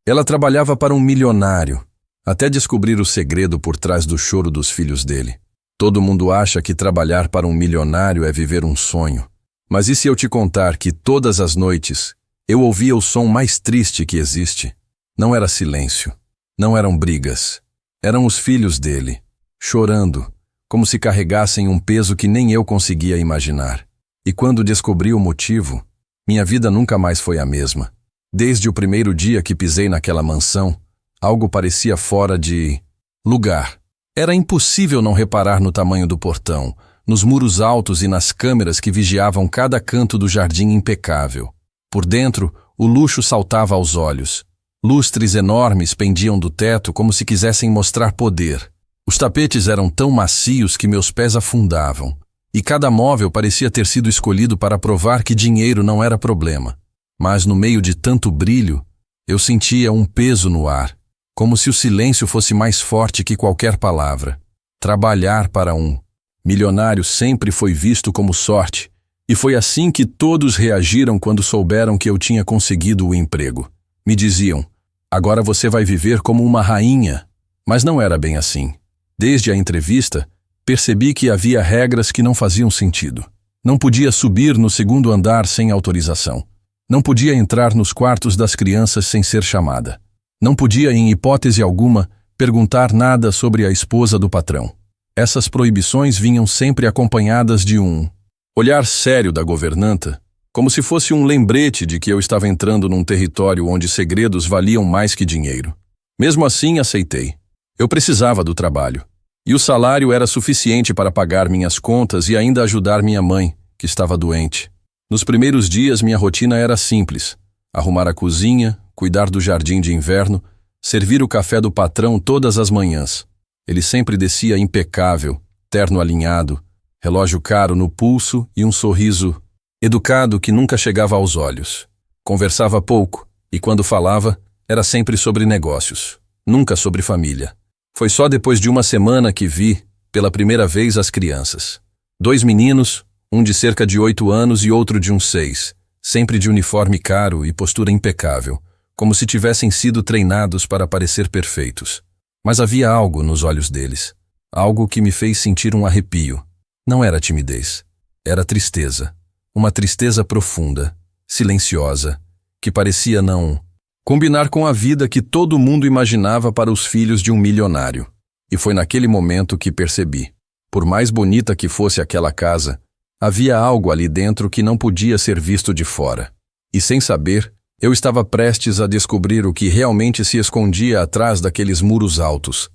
Ela trabalhava para um milionário, até descobrir o segredo por trás do choro dos filhos dele. Todo mundo acha que trabalhar para um milionário é viver um sonho. Mas e se eu te contar que todas as noites eu ouvia o som mais triste que existe? Não era silêncio, não eram brigas. Eram os filhos dele, chorando, como se carregassem um peso que nem eu conseguia imaginar. E quando descobri o motivo, minha vida nunca mais foi a mesma. Desde o primeiro dia que pisei naquela mansão, algo parecia fora de lugar. Era impossível não reparar no tamanho do portão, nos muros altos e nas câmeras que vigiavam cada canto do jardim impecável. Por dentro, o luxo saltava aos olhos. Lustres enormes pendiam do teto como se quisessem mostrar poder. Os tapetes eram tão macios que meus pés afundavam. E cada móvel parecia ter sido escolhido para provar que dinheiro não era problema. Mas no meio de tanto brilho, eu sentia um peso no ar, como se o silêncio fosse mais forte que qualquer palavra. Trabalhar para um milionário sempre foi visto como sorte, e foi assim que todos reagiram quando souberam que eu tinha conseguido o emprego. Me diziam, agora você vai viver como uma rainha. Mas não era bem assim. Desde a entrevista, percebi que havia regras que não faziam sentido. Não podia subir no segundo andar sem autorização. Não podia entrar nos quartos das crianças sem ser chamada. Não podia, em hipótese alguma, perguntar nada sobre a esposa do patrão. Essas proibições vinham sempre acompanhadas de um olhar sério da governanta, como se fosse um lembrete de que eu estava entrando num território onde segredos valiam mais que dinheiro. Mesmo assim, aceitei. Eu precisava do trabalho. E o salário era suficiente para pagar minhas contas e ainda ajudar minha mãe, que estava doente. Nos primeiros dias, minha rotina era simples. Arrumar a cozinha, cuidar do jardim de inverno, servir o café do patrão todas as manhãs. Ele sempre descia impecável, terno alinhado, relógio caro no pulso e um sorriso educado que nunca chegava aos olhos. Conversava pouco, e quando falava, era sempre sobre negócios, nunca sobre família. Foi só depois de uma semana que vi, pela primeira vez, as crianças. 2 meninos, um de cerca de 8 anos e outro de uns 6, sempre de uniforme caro e postura impecável, como se tivessem sido treinados para parecer perfeitos. Mas havia algo nos olhos deles, algo que me fez sentir um arrepio. Não era timidez, era tristeza. Uma tristeza profunda, silenciosa, que parecia não combinar com a vida que todo mundo imaginava para os filhos de um milionário. E foi naquele momento que percebi. Por mais bonita que fosse aquela casa, havia algo ali dentro que não podia ser visto de fora. E sem saber, eu estava prestes a descobrir o que realmente se escondia atrás daqueles muros altos.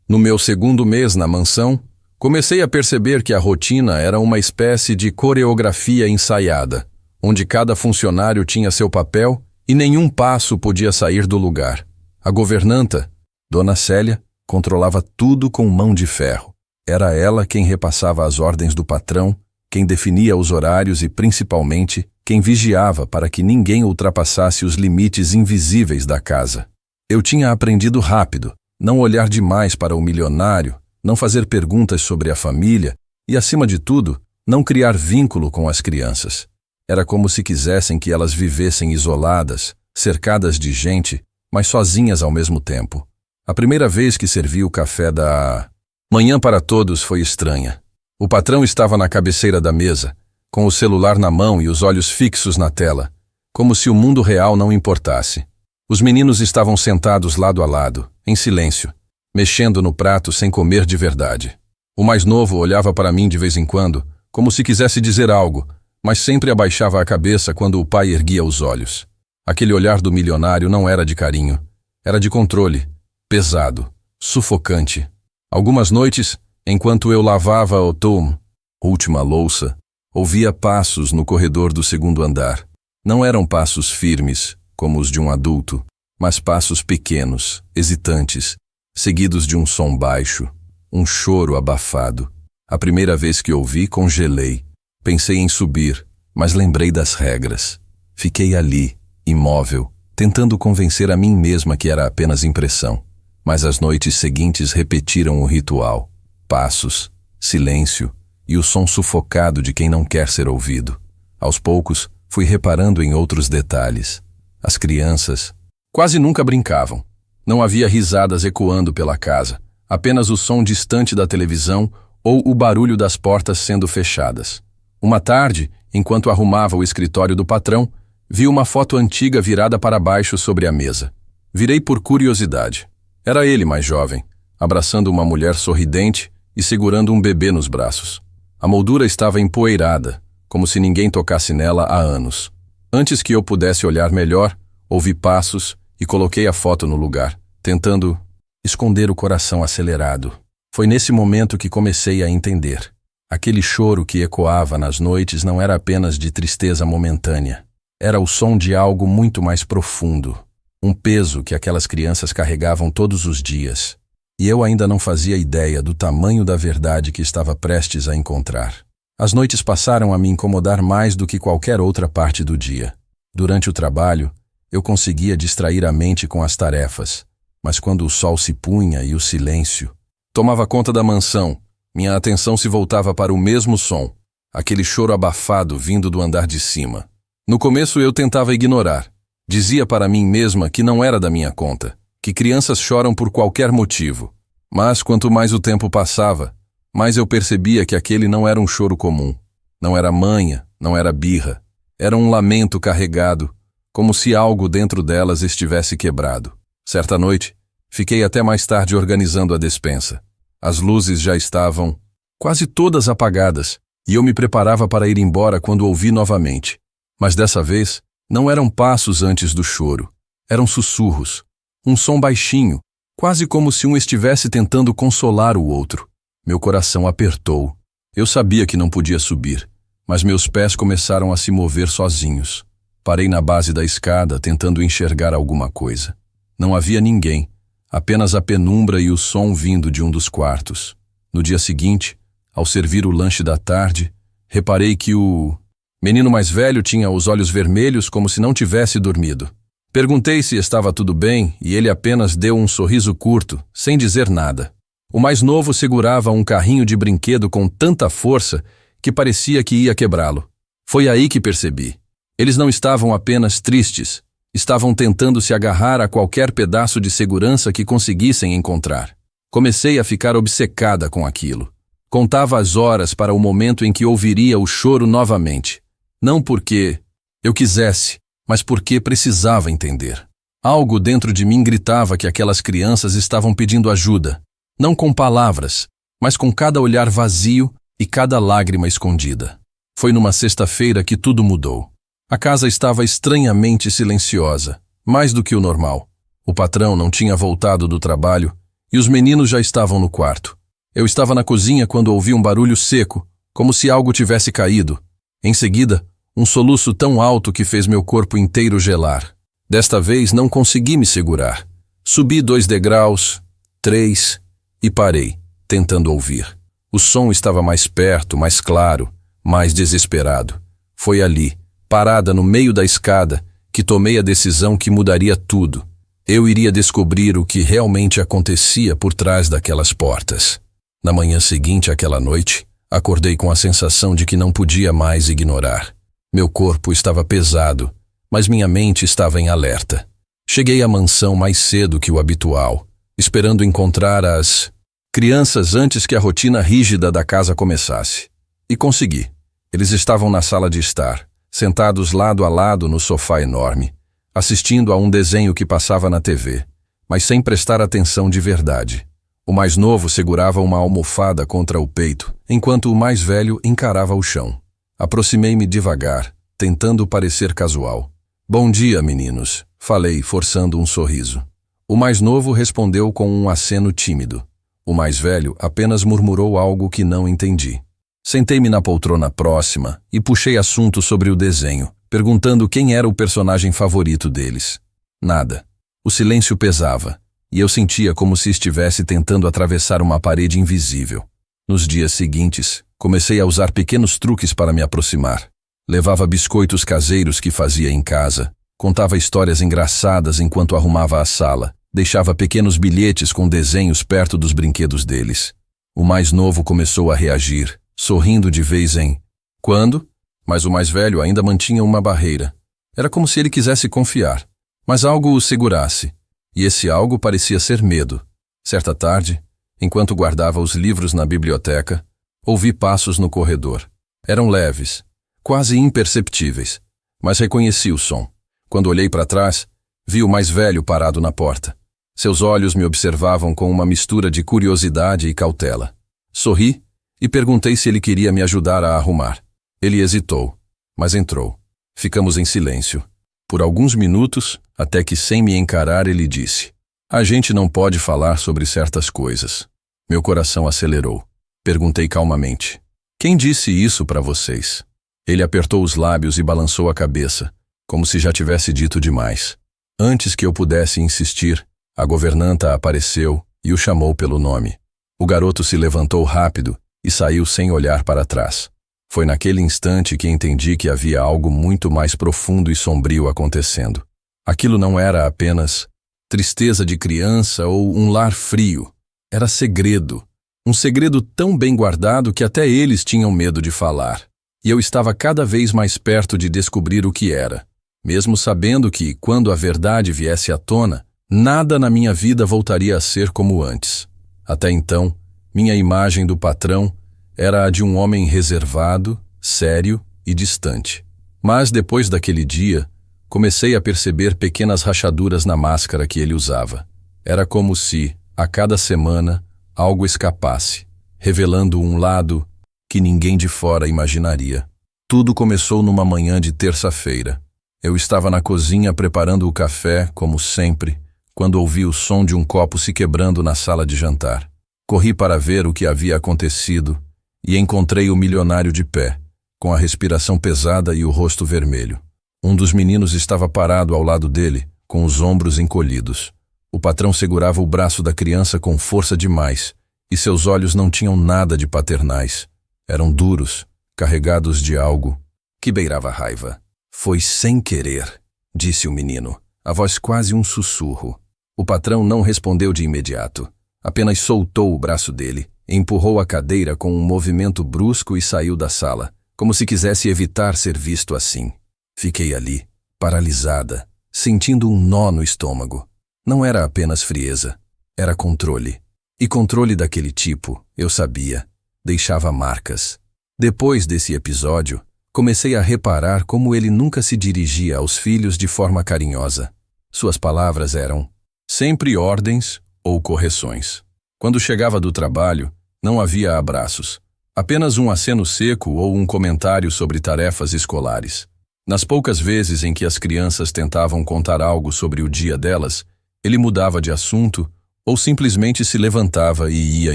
No meu segundo mês na mansão, comecei a perceber que a rotina era uma espécie de coreografia ensaiada, onde cada funcionário tinha seu papel e nenhum passo podia sair do lugar. A governanta, Dona Célia, controlava tudo com mão de ferro. Era ela quem repassava as ordens do patrão, quem definia os horários e, principalmente, quem vigiava para que ninguém ultrapassasse os limites invisíveis da casa. Eu tinha aprendido rápido, não olhar demais para o milionário, não fazer perguntas sobre a família e, acima de tudo, não criar vínculo com as crianças. Era como se quisessem que elas vivessem isoladas, cercadas de gente, mas sozinhas ao mesmo tempo. A primeira vez que servi o café da manhã para todos foi estranha. O patrão estava na cabeceira da mesa, com o celular na mão e os olhos fixos na tela, como se o mundo real não importasse. Os meninos estavam sentados lado a lado, em silêncio, mexendo no prato sem comer de verdade. O mais novo olhava para mim de vez em quando, como se quisesse dizer algo, mas sempre abaixava a cabeça quando o pai erguia os olhos. Aquele olhar do milionário não era de carinho, era de controle, pesado, sufocante. Algumas noites, enquanto eu lavava a última louça, ouvia passos no corredor do segundo andar. Não eram passos firmes, como os de um adulto, mas passos pequenos, hesitantes, seguidos de um som baixo, um choro abafado. A primeira vez que ouvi, congelei. Pensei em subir, mas lembrei das regras. Fiquei ali, imóvel, tentando convencer a mim mesma que era apenas impressão. Mas as noites seguintes repetiram o ritual. Passos, silêncio e o som sufocado de quem não quer ser ouvido. Aos poucos, fui reparando em outros detalhes. As crianças, Quase nunca brincavam. Não havia risadas ecoando pela casa, apenas o som distante da televisão ou o barulho das portas sendo fechadas. Uma tarde, enquanto arrumava o escritório do patrão, vi uma foto antiga virada para baixo sobre a mesa. Virei por curiosidade. Era ele mais jovem, abraçando uma mulher sorridente e segurando um bebê nos braços. A moldura estava empoeirada, como se ninguém tocasse nela há anos. Antes que eu pudesse olhar melhor, ouvi passos e coloquei a foto no lugar, tentando esconder o coração acelerado. Foi nesse momento que comecei a entender. Aquele choro que ecoava nas noites não era apenas de tristeza momentânea. Era o som de algo muito mais profundo. Um peso que aquelas crianças carregavam todos os dias. E eu ainda não fazia ideia do tamanho da verdade que estava prestes a encontrar. As noites passaram a me incomodar mais do que qualquer outra parte do dia. Durante o trabalho, eu conseguia distrair a mente com as tarefas, mas quando o sol se punha e o silêncio tomava conta da mansão, minha atenção se voltava para o mesmo som, aquele choro abafado vindo do andar de cima. No começo eu tentava ignorar. Dizia para mim mesma que não era da minha conta, que crianças choram por qualquer motivo. Mas quanto mais o tempo passava, mais eu percebia que aquele não era um choro comum. Não era manha, não era birra. Era um lamento carregado, como se algo dentro delas estivesse quebrado. Certa noite, fiquei até mais tarde organizando a despensa. As luzes já estavam quase todas apagadas, e eu me preparava para ir embora quando ouvi novamente. Mas dessa vez, não eram passos antes do choro. Eram sussurros. Um som baixinho, quase como se um estivesse tentando consolar o outro. Meu coração apertou. Eu sabia que não podia subir, mas meus pés começaram a se mover sozinhos. Parei na base da escada, tentando enxergar alguma coisa. Não havia ninguém, apenas a penumbra e o som vindo de um dos quartos. No dia seguinte, ao servir o lanche da tarde, reparei que o menino mais velho tinha os olhos vermelhos como se não tivesse dormido. Perguntei se estava tudo bem e ele apenas deu um sorriso curto, sem dizer nada. O mais novo segurava um carrinho de brinquedo com tanta força que parecia que ia quebrá-lo. Foi aí que percebi. Eles não estavam apenas tristes, estavam tentando se agarrar a qualquer pedaço de segurança que conseguissem encontrar. Comecei a ficar obcecada com aquilo. Contava as horas para o momento em que ouviria o choro novamente. Não porque eu quisesse, mas porque precisava entender. Algo dentro de mim gritava que aquelas crianças estavam pedindo ajuda, não com palavras, mas com cada olhar vazio e cada lágrima escondida. Foi numa sexta-feira que tudo mudou. A casa estava estranhamente silenciosa, mais do que o normal. O patrão não tinha voltado do trabalho e os meninos já estavam no quarto. Eu estava na cozinha quando ouvi um barulho seco, como se algo tivesse caído. Em seguida, um soluço tão alto que fez meu corpo inteiro gelar. Desta vez não consegui me segurar. Subi 2 degraus, 3, e parei, tentando ouvir. O som estava mais perto, mais claro, mais desesperado. Foi ali, parada no meio da escada, que tomei a decisão que mudaria tudo. Eu iria descobrir o que realmente acontecia por trás daquelas portas. Na manhã seguinte àquela noite, acordei com a sensação de que não podia mais ignorar. Meu corpo estava pesado, mas minha mente estava em alerta. Cheguei à mansão mais cedo que o habitual, esperando encontrar as crianças antes que a rotina rígida da casa começasse. E consegui. Eles estavam na sala de estar, sentados lado a lado no sofá enorme, assistindo a um desenho que passava na TV, mas sem prestar atenção de verdade. O mais novo segurava uma almofada contra o peito, enquanto o mais velho encarava o chão. Aproximei-me devagar, tentando parecer casual. "Bom dia, meninos", falei, forçando um sorriso. O mais novo respondeu com um aceno tímido. O mais velho apenas murmurou algo que não entendi. Sentei-me na poltrona próxima e puxei assunto sobre o desenho, perguntando quem era o personagem favorito deles. Nada. O silêncio pesava, e eu sentia como se estivesse tentando atravessar uma parede invisível. Nos dias seguintes, comecei a usar pequenos truques para me aproximar. Levava biscoitos caseiros que fazia em casa, contava histórias engraçadas enquanto arrumava a sala, deixava pequenos bilhetes com desenhos perto dos brinquedos deles. O mais novo começou a reagir, sorrindo de vez em quando, mas o mais velho ainda mantinha uma barreira. Era como se ele quisesse confiar. mas algo o segurasse, e esse algo parecia ser medo. Certa tarde, enquanto guardava os livros na biblioteca, ouvi passos no corredor. Eram leves, quase imperceptíveis, mas reconheci o som. Quando olhei para trás, vi o mais velho parado na porta. Seus olhos me observavam com uma mistura de curiosidade e cautela. Sorri e perguntei se ele queria me ajudar a arrumar. Ele hesitou, mas entrou. Ficamos em silêncio. Por alguns minutos, até que sem me encarar ele disse: "A gente não pode falar sobre certas coisas." Meu coração acelerou. Perguntei calmamente: "Quem disse isso para vocês?" Ele apertou os lábios e balançou a cabeça, como se já tivesse dito demais. Antes que eu pudesse insistir, a governanta apareceu e o chamou pelo nome. O garoto se levantou rápido e saiu sem olhar para trás. Foi naquele instante que entendi que havia algo muito mais profundo e sombrio acontecendo. Aquilo não era apenas tristeza de criança ou um lar frio. Era segredo. Um segredo tão bem guardado que até eles tinham medo de falar. E eu estava cada vez mais perto de descobrir o que era, mesmo sabendo que, quando a verdade viesse à tona, nada na minha vida voltaria a ser como antes. Até então, minha imagem do patrão era a de um homem reservado, sério e distante. Mas depois daquele dia, comecei a perceber pequenas rachaduras na máscara que ele usava. Era como se, a cada semana, algo escapasse, revelando um lado que ninguém de fora imaginaria. Tudo começou numa manhã de terça-feira. Eu estava na cozinha preparando o café, como sempre, quando ouvi o som de um copo se quebrando na sala de jantar. Corri para ver o que havia acontecido e encontrei o milionário de pé, com a respiração pesada e o rosto vermelho. Um dos meninos estava parado ao lado dele, com os ombros encolhidos. O patrão segurava o braço da criança com força demais, e seus olhos não tinham nada de paternais. Eram duros, carregados de algo que beirava raiva. "Foi sem querer", disse o menino, a voz quase um sussurro. O patrão não respondeu de imediato. Apenas soltou o braço dele, empurrou a cadeira com um movimento brusco e saiu da sala, como se quisesse evitar ser visto assim. Fiquei ali, paralisada, sentindo um nó no estômago. Não era apenas frieza, era controle. E controle daquele tipo, eu sabia, deixava marcas. Depois desse episódio, comecei a reparar como ele nunca se dirigia aos filhos de forma carinhosa. Suas palavras eram sempre ordens ou correções. Quando chegava do trabalho, não havia abraços, apenas um aceno seco ou um comentário sobre tarefas escolares. Nas poucas vezes em que as crianças tentavam contar algo sobre o dia delas, ele mudava de assunto ou simplesmente se levantava e ia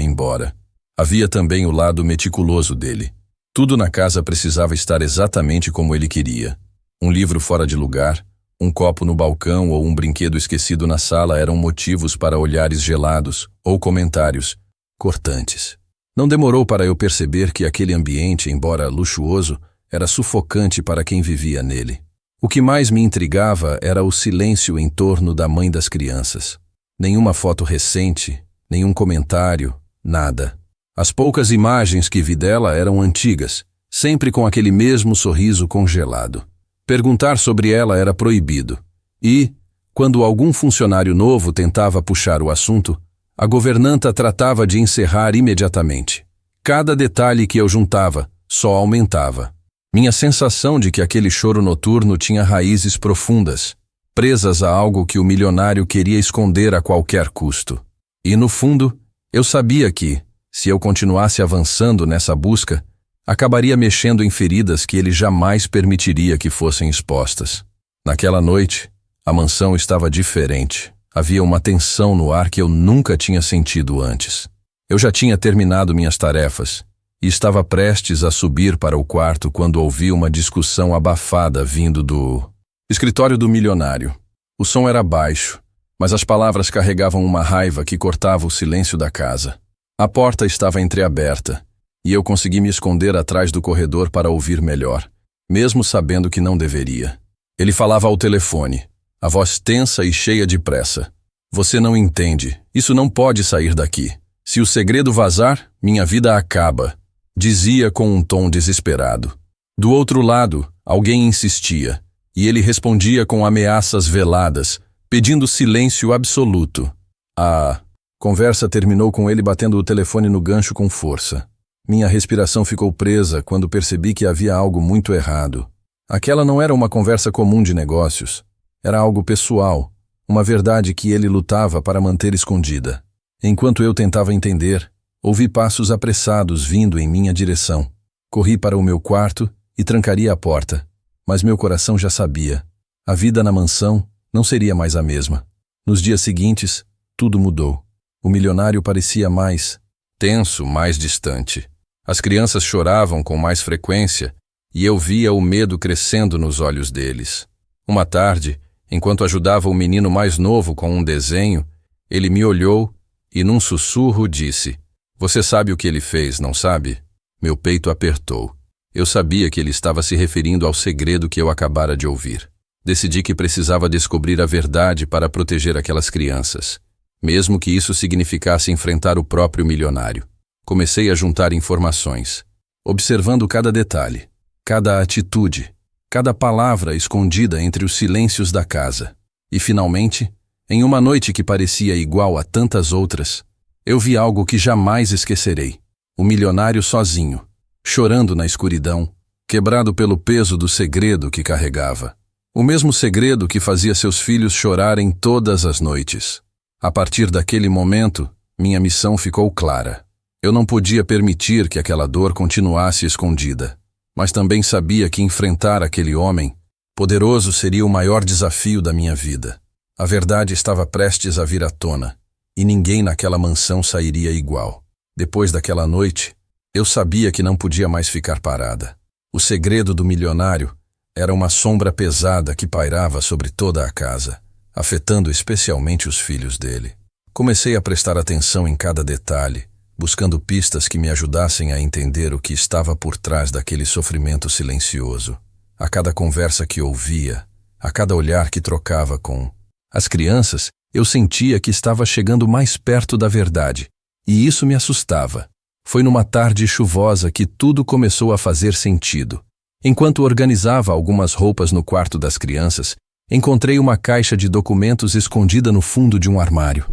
embora. Havia também o lado meticuloso dele. Tudo na casa precisava estar exatamente como ele queria. Um livro fora de lugar, um copo no balcão ou um brinquedo esquecido na sala eram motivos para olhares gelados ou comentários cortantes. Não demorou para eu perceber que aquele ambiente, embora luxuoso, era sufocante para quem vivia nele. O que mais me intrigava era o silêncio em torno da mãe das crianças. Nenhuma foto recente, nenhum comentário, nada. As poucas imagens que vi dela eram antigas, sempre com aquele mesmo sorriso congelado. Perguntar sobre ela era proibido. E, quando algum funcionário novo tentava puxar o assunto, a governanta tratava de encerrar imediatamente. Cada detalhe que eu juntava só aumentava. Minha sensação de que aquele choro noturno tinha raízes profundas, presas a algo que o milionário queria esconder a qualquer custo. E, no fundo, eu sabia que, se eu continuasse avançando nessa busca, acabaria mexendo em feridas que ele jamais permitiria que fossem expostas. Naquela noite, a mansão estava diferente. Havia uma tensão no ar que eu nunca tinha sentido antes. Eu já tinha terminado minhas tarefas e estava prestes a subir para o quarto quando ouvi uma discussão abafada vindo do escritório do milionário. O som era baixo, mas as palavras carregavam uma raiva que cortava o silêncio da casa. A porta estava entreaberta, e eu consegui me esconder atrás do corredor para ouvir melhor, mesmo sabendo que não deveria. Ele falava ao telefone, a voz tensa e cheia de pressa. "Você não entende. Isso não pode sair daqui. Se o segredo vazar, minha vida acaba", dizia com um tom desesperado. Do outro lado, alguém insistia, e ele respondia com ameaças veladas, pedindo silêncio absoluto. A conversa terminou com ele batendo o telefone no gancho com força. Minha respiração ficou presa quando percebi que havia algo muito errado. Aquela não era uma conversa comum de negócios. Era algo pessoal, uma verdade que ele lutava para manter escondida. Enquanto eu tentava entender, ouvi passos apressados vindo em minha direção. Corri para o meu quarto e trancaria a porta, mas meu coração já sabia. A vida na mansão não seria mais a mesma. Nos dias seguintes, tudo mudou. O milionário parecia mais tenso, mais distante. As crianças choravam com mais frequência e eu via o medo crescendo nos olhos deles. Uma tarde, enquanto ajudava o menino mais novo com um desenho, ele me olhou e num sussurro disse: "Você sabe o que ele fez, não sabe?" Meu peito apertou. Eu sabia que ele estava se referindo ao segredo que eu acabara de ouvir. Decidi que precisava descobrir a verdade para proteger aquelas crianças, mesmo que isso significasse enfrentar o próprio milionário. Comecei a juntar informações, observando cada detalhe, cada atitude, cada palavra escondida entre os silêncios da casa. E finalmente, em uma noite que parecia igual a tantas outras, eu vi algo que jamais esquecerei. O milionário sozinho, chorando na escuridão, quebrado pelo peso do segredo que carregava. O mesmo segredo que fazia seus filhos chorarem todas as noites. A partir daquele momento, minha missão ficou clara. Eu não podia permitir que aquela dor continuasse escondida, mas também sabia que enfrentar aquele homem poderoso seria o maior desafio da minha vida. A verdade estava prestes a vir à tona, e ninguém naquela mansão sairia igual. Depois daquela noite, eu sabia que não podia mais ficar parada. O segredo do milionário era uma sombra pesada que pairava sobre toda a casa, afetando especialmente os filhos dele. Comecei a prestar atenção em cada detalhe, buscando pistas que me ajudassem a entender o que estava por trás daquele sofrimento silencioso. A cada conversa que ouvia, a cada olhar que trocava com as crianças, eu sentia que estava chegando mais perto da verdade, e isso me assustava. Foi numa tarde chuvosa que tudo começou a fazer sentido. Enquanto organizava algumas roupas no quarto das crianças, encontrei uma caixa de documentos escondida no fundo de um armário.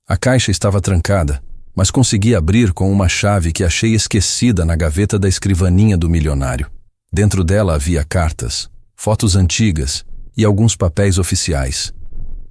A caixa estava trancada, mas consegui abrir com uma chave que achei esquecida na gaveta da escrivaninha do milionário. Dentro dela havia cartas, fotos antigas e alguns papéis oficiais.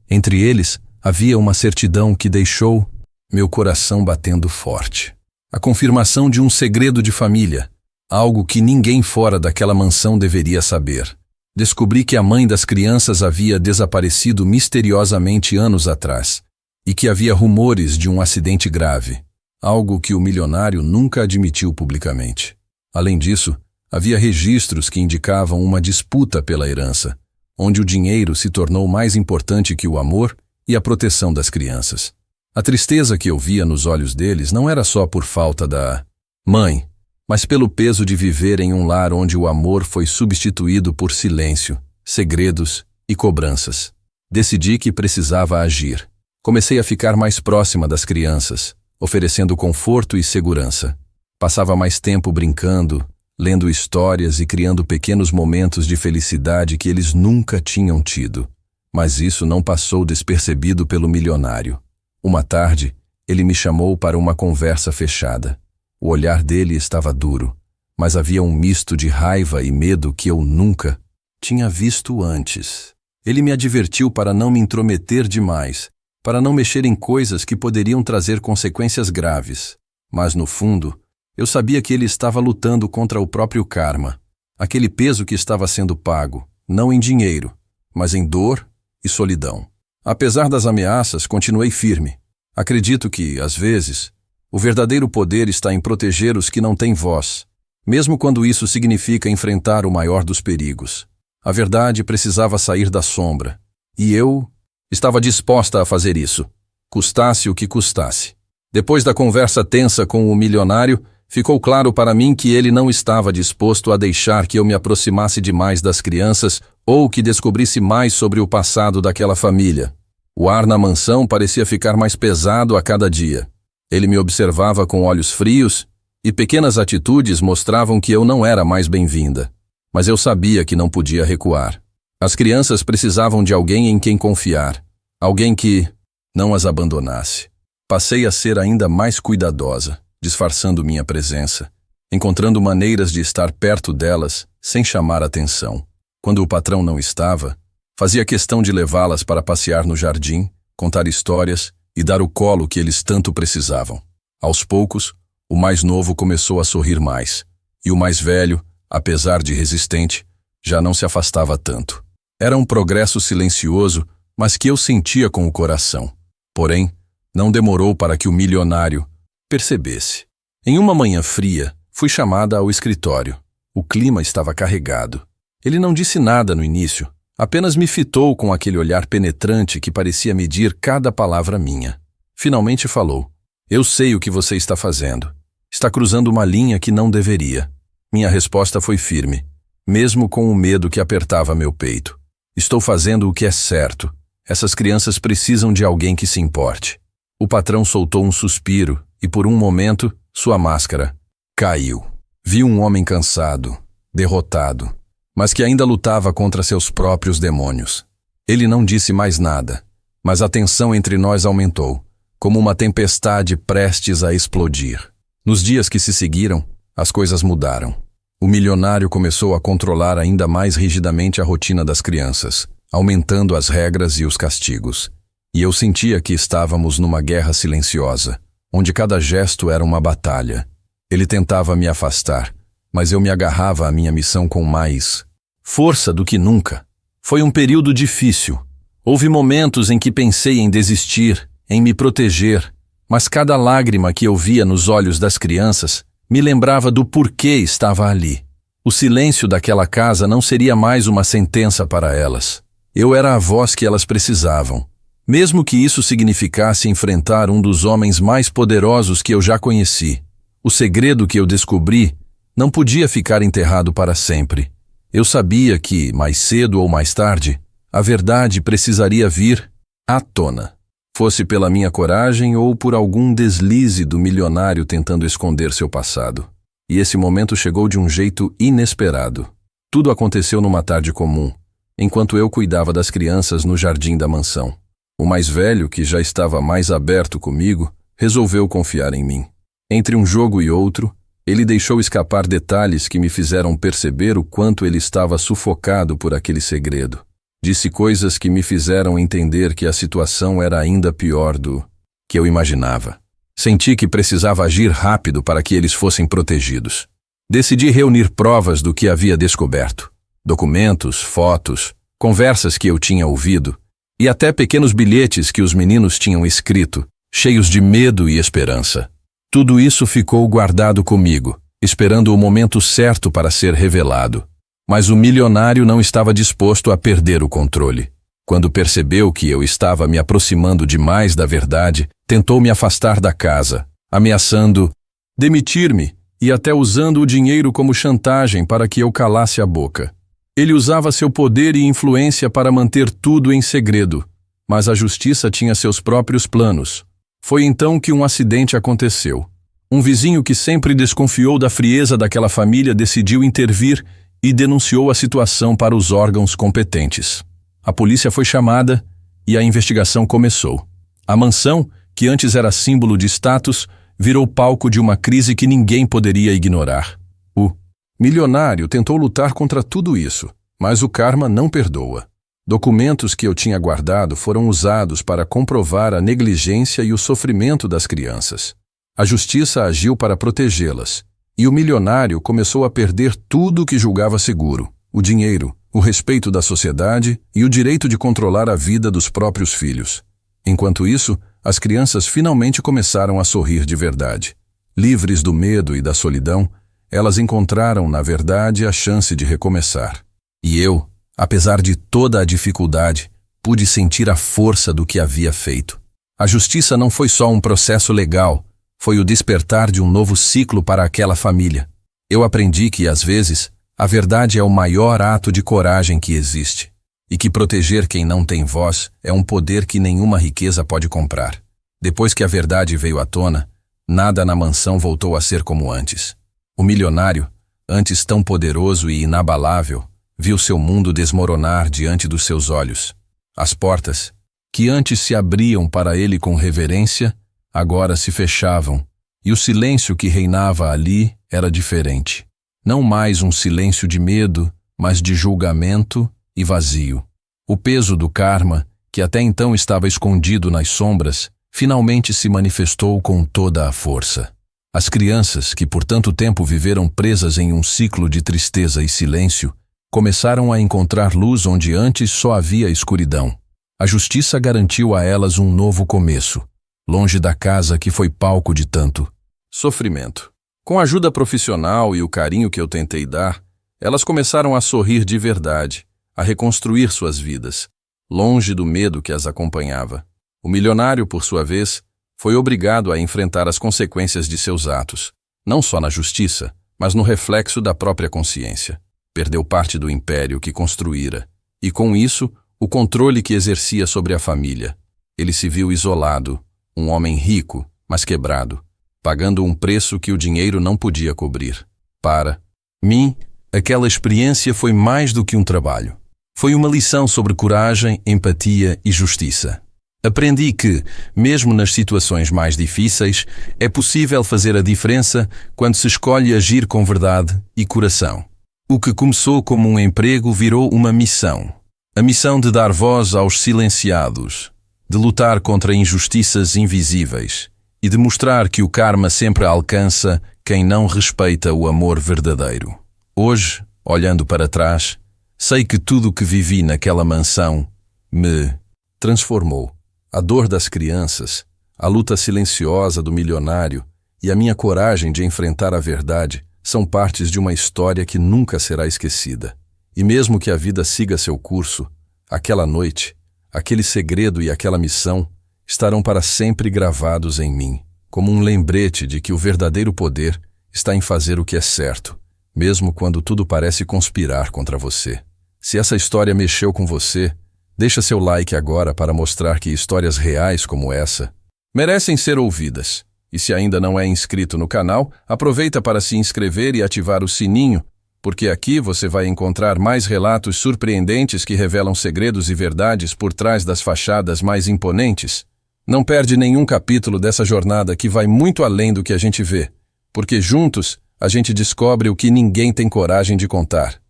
Entre eles, havia uma certidão que deixou meu coração batendo forte. A confirmação de um segredo de família, algo que ninguém fora daquela mansão deveria saber. Descobri que a mãe das crianças havia desaparecido misteriosamente anos atrás, e que havia rumores de um acidente grave, algo que o milionário nunca admitiu publicamente. Além disso, havia registros que indicavam uma disputa pela herança, onde o dinheiro se tornou mais importante que o amor e a proteção das crianças. A tristeza que eu via nos olhos deles não era só por falta da mãe, mas pelo peso de viver em um lar onde o amor foi substituído por silêncio, segredos e cobranças. Decidi que precisava agir. Comecei a ficar mais próxima das crianças, oferecendo conforto e segurança. Passava mais tempo brincando, lendo histórias e criando pequenos momentos de felicidade que eles nunca tinham tido. Mas isso não passou despercebido pelo milionário. Uma tarde, ele me chamou para uma conversa fechada. O olhar dele estava duro, mas havia um misto de raiva e medo que eu nunca tinha visto antes. Ele me advertiu para não me intrometer demais, para não mexer em coisas que poderiam trazer consequências graves. Mas, no fundo, eu sabia que ele estava lutando contra o próprio karma, aquele peso que estava sendo pago, não em dinheiro, mas em dor e solidão. Apesar das ameaças, continuei firme. Acredito que, às vezes, o verdadeiro poder está em proteger os que não têm voz, mesmo quando isso significa enfrentar o maior dos perigos. A verdade precisava sair da sombra, e eu estava disposta a fazer isso, custasse o que custasse. Depois da conversa tensa com o milionário, ficou claro para mim que ele não estava disposto a deixar que eu me aproximasse demais das crianças ou que descobrisse mais sobre o passado daquela família. O ar na mansão parecia ficar mais pesado a cada dia. Ele me observava com olhos frios e pequenas atitudes mostravam que eu não era mais bem-vinda. Mas eu sabia que não podia recuar. As crianças precisavam de alguém em quem confiar, Alguém que não as abandonasse. Passei a ser ainda mais cuidadosa, disfarçando minha presença, encontrando maneiras de estar perto delas sem chamar atenção. Quando o patrão não estava, fazia questão de levá-las para passear no jardim, contar histórias e dar o colo que eles tanto precisavam. Aos poucos, o mais novo começou a sorrir mais, e o mais velho, apesar de resistente, já não se afastava tanto. Era um progresso silencioso, mas que eu sentia com o coração. Porém, não demorou para que o milionário percebesse. Em uma manhã fria, fui chamada ao escritório. O clima estava carregado. Ele não disse nada no início, apenas me fitou com aquele olhar penetrante que parecia medir cada palavra minha. Finalmente falou: "Eu sei o que você está fazendo. Está cruzando uma linha que não deveria." Minha resposta foi firme, mesmo com o medo que apertava meu peito. "Estou fazendo o que é certo. Essas crianças precisam de alguém que se importe." O patrão soltou um suspiro e, por um momento, sua máscara caiu. Vi um homem cansado, derrotado, mas que ainda lutava contra seus próprios demônios. Ele não disse mais nada, mas a tensão entre nós aumentou, como uma tempestade prestes a explodir. Nos dias que se seguiram, as coisas mudaram. O milionário começou a controlar ainda mais rigidamente a rotina das crianças, aumentando as regras e os castigos. E eu sentia que estávamos numa guerra silenciosa, onde cada gesto era uma batalha. Ele tentava me afastar, mas eu me agarrava à minha missão com mais força do que nunca. Foi um período difícil. Houve momentos em que pensei em desistir, em me proteger, mas cada lágrima que eu via nos olhos das crianças me lembrava do porquê estava ali. O silêncio daquela casa não seria mais uma sentença para elas. Eu era a voz que elas precisavam, mesmo que isso significasse enfrentar um dos homens mais poderosos que eu já conheci. O segredo que eu descobri não podia ficar enterrado para sempre. Eu sabia que, mais cedo ou mais tarde, a verdade precisaria vir à tona. Fosse pela minha coragem ou por algum deslize do milionário tentando esconder seu passado. E esse momento chegou de um jeito inesperado. Tudo aconteceu numa tarde comum, enquanto eu cuidava das crianças no jardim da mansão. O mais velho, que já estava mais aberto comigo, resolveu confiar em mim. Entre um jogo e outro, ele deixou escapar detalhes que me fizeram perceber o quanto ele estava sufocado por aquele segredo. Disse coisas que me fizeram entender que a situação era ainda pior do que eu imaginava. Senti que precisava agir rápido para que eles fossem protegidos. Decidi reunir provas do que havia descoberto. Documentos, fotos, conversas que eu tinha ouvido e até pequenos bilhetes que os meninos tinham escrito, cheios de medo e esperança. Tudo isso ficou guardado comigo, esperando o momento certo para ser revelado. Mas o milionário não estava disposto a perder o controle. Quando percebeu que eu estava me aproximando demais da verdade, tentou me afastar da casa, ameaçando demitir-me e até usando o dinheiro como chantagem para que eu calasse a boca. Ele usava seu poder e influência para manter tudo em segredo, mas a justiça tinha seus próprios planos. Foi então que um acidente aconteceu. Um vizinho que sempre desconfiou da frieza daquela família decidiu intervir e denunciou a situação para os órgãos competentes. A polícia foi chamada e a investigação começou. A mansão, que antes era símbolo de status, virou palco de uma crise que ninguém poderia ignorar. O milionário tentou lutar contra tudo isso, mas o karma não perdoa. Documentos que eu tinha guardado foram usados para comprovar a negligência e o sofrimento das crianças. A justiça agiu para protegê-las, e o milionário começou a perder tudo que julgava seguro: o dinheiro, o respeito da sociedade e o direito de controlar a vida dos próprios filhos. Enquanto isso, as crianças finalmente começaram a sorrir de verdade. Livres do medo e da solidão, elas encontraram, na verdade, a chance de recomeçar. E eu, apesar de toda a dificuldade, pude sentir a força do que havia feito. A justiça não foi só um processo legal, foi o despertar de um novo ciclo para aquela família. Eu aprendi que, às vezes, a verdade é o maior ato de coragem que existe, e que proteger quem não tem voz é um poder que nenhuma riqueza pode comprar. Depois que a verdade veio à tona, nada na mansão voltou a ser como antes. O milionário, antes tão poderoso e inabalável, viu seu mundo desmoronar diante dos seus olhos. As portas, que antes se abriam para ele com reverência, agora se fechavam, e o silêncio que reinava ali era diferente. Não mais um silêncio de medo, mas de julgamento e vazio. O peso do karma, que até então estava escondido nas sombras, finalmente se manifestou com toda a força. As crianças, que por tanto tempo viveram presas em um ciclo de tristeza e silêncio, começaram a encontrar luz onde antes só havia escuridão. A justiça garantiu a elas um novo começo, longe da casa que foi palco de tanto sofrimento. Com a ajuda profissional e o carinho que eu tentei dar, elas começaram a sorrir de verdade, a reconstruir suas vidas, longe do medo que as acompanhava. O milionário, por sua vez, foi obrigado a enfrentar as consequências de seus atos, não só na justiça, mas no reflexo da própria consciência. Perdeu parte do império que construíra, e com isso, o controle que exercia sobre a família. Ele se viu isolado, um homem rico, mas quebrado, pagando um preço que o dinheiro não podia cobrir. Para mim, aquela experiência foi mais do que um trabalho. Foi uma lição sobre coragem, empatia e justiça. Aprendi que, mesmo nas situações mais difíceis, é possível fazer a diferença quando se escolhe agir com verdade e coração. O que começou como um emprego virou uma missão. A missão de dar voz aos silenciados, de lutar contra injustiças invisíveis e de mostrar que o karma sempre alcança quem não respeita o amor verdadeiro. Hoje, olhando para trás, sei que tudo o que vivi naquela mansão me transformou. A dor das crianças, a luta silenciosa do milionário e a minha coragem de enfrentar a verdade são partes de uma história que nunca será esquecida. E mesmo que a vida siga seu curso, aquela noite, aquele segredo e aquela missão estarão para sempre gravados em mim, como um lembrete de que o verdadeiro poder está em fazer o que é certo, mesmo quando tudo parece conspirar contra você. Se essa história mexeu com você, deixa seu like agora para mostrar que histórias reais como essa merecem ser ouvidas. E se ainda não é inscrito no canal, aproveita para se inscrever e ativar o sininho, porque aqui você vai encontrar mais relatos surpreendentes que revelam segredos e verdades por trás das fachadas mais imponentes. Não perde nenhum capítulo dessa jornada que vai muito além do que a gente vê, porque juntos a gente descobre o que ninguém tem coragem de contar.